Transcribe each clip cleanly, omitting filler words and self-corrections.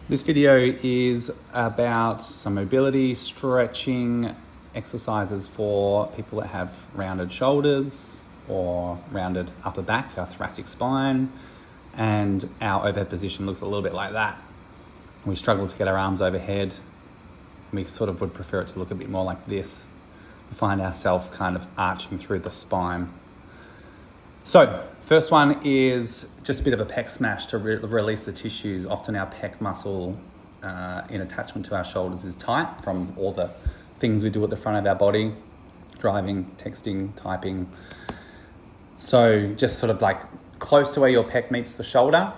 This video is about some mobility, stretching exercises for people that have rounded shoulders or rounded upper back, our thoracic spine, and our overhead position looks a little bit like that. We struggle to get our arms overhead. We sort of would prefer it to look a bit more like this. We find ourselves kind of arching through the spine. So, first one is just a bit of a pec smash to release the tissues. Often our pec muscle in attachment to our shoulders is tight from all the things we do at the front of our body, driving, texting, typing. So just sort of like close to where your pec meets the shoulder,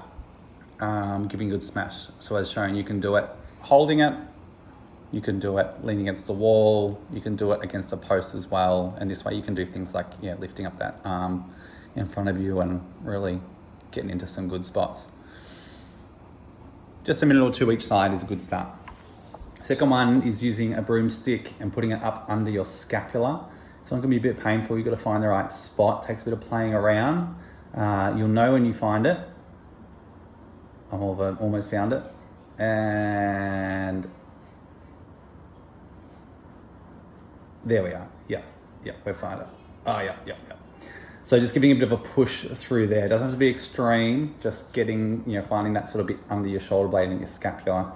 giving a good smash. So as shown, you can do it holding it, you can do it leaning against the wall, you can do it against a post as well. And this way you can do things like lifting up that arm in front of you and really getting into some good spots. Just a minute or two each side is a good start. Second one is using a broomstick and putting it up under your scapula. It's not gonna be a bit painful. You've got to find the right spot. Takes a bit of playing around. You'll know when you find it. I've almost found it. And there we are. Yeah, we found it. Oh, yeah. So just giving a bit of a push through there. It doesn't have to be extreme, just getting, finding that sort of bit under your shoulder blade and your scapula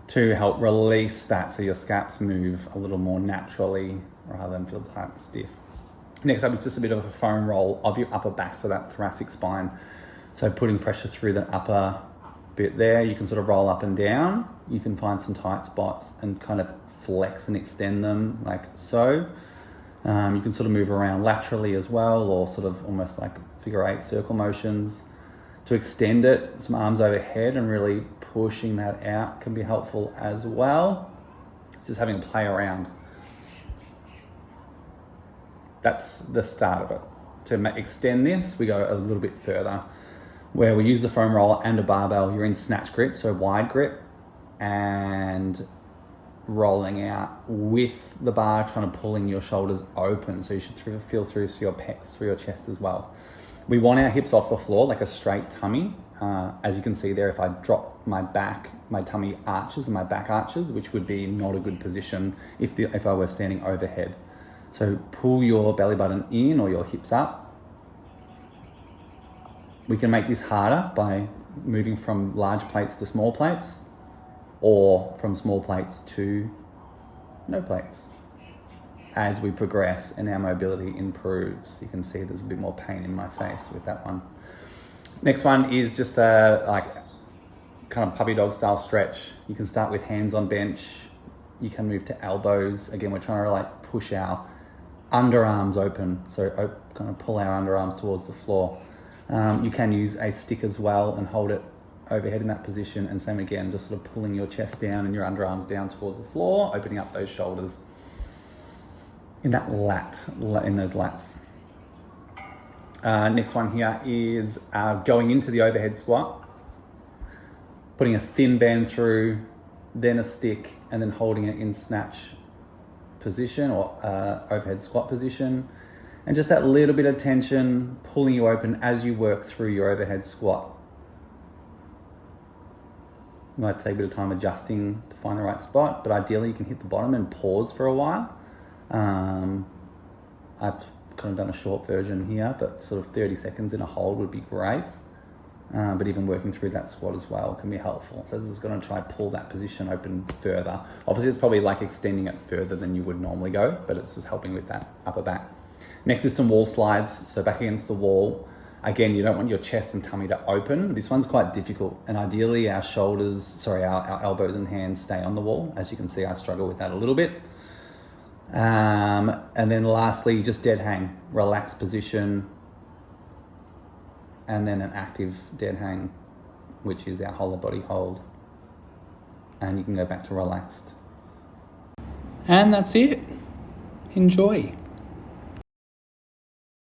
to help release that so your scaps move a little more naturally rather than feel tight and stiff. Next up is just a bit of a foam roll of your upper back, so that thoracic spine. So putting pressure through the upper bit there, you can sort of roll up and down. You can find some tight spots and kind of flex and extend them like so. You can sort of move around laterally as well, or sort of almost like figure 8 circle motions. To extend it, some arms overhead and really pushing that out can be helpful as well. It's just having to play around. That's the start of it. To extend this, we go a little bit further, where we use the foam roller and a barbell. You're in snatch grip, so wide grip, and rolling out with the bar, kind of pulling your shoulders open. So you should feel through to your pecs, through your chest as well. We want our hips off the floor like a straight tummy. As you can see there, if I drop my back, my tummy arches and my back arches, which would be not a good position if I were standing overhead. So pull your belly button in or your hips up. We can make this harder by moving from large plates to small plates, or from small plates to no plates. As we progress and our mobility improves, you can see there's a bit more pain in my face with that one. Next one is just a kind of puppy dog style stretch. You can start with hands on bench. You can move to elbows. Again, we're trying to push our underarms open. So kind of pull our underarms towards the floor. You can use a stick as well and hold it overhead in that position, and same again, just sort of pulling your chest down and your underarms down towards the floor, opening up those shoulders in that in those lats. Next one here is going into the overhead squat, putting a thin band through, then a stick, and then holding it in snatch position or overhead squat position, and just that little bit of tension pulling you open as you work through your overhead squat. You might take a bit of time adjusting to find the right spot, but ideally you can hit the bottom and pause for a while. I've kind of done a short version here, but sort of 30 seconds in a hold would be great. But even working through that squat as well can be helpful. So this is going to try pull that position open further. Obviously it's probably like extending it further than you would normally go, but it's just helping with that upper back. Next is some wall slides. So back against the wall. Again, you don't want your chest and tummy to open. This one's quite difficult, and ideally our elbows and hands stay on the wall. As you can see, I struggle with that a little bit. And then lastly, just dead hang, relaxed position, and then an active dead hang, which is our whole body hold. And you can go back to relaxed. And that's it. Enjoy.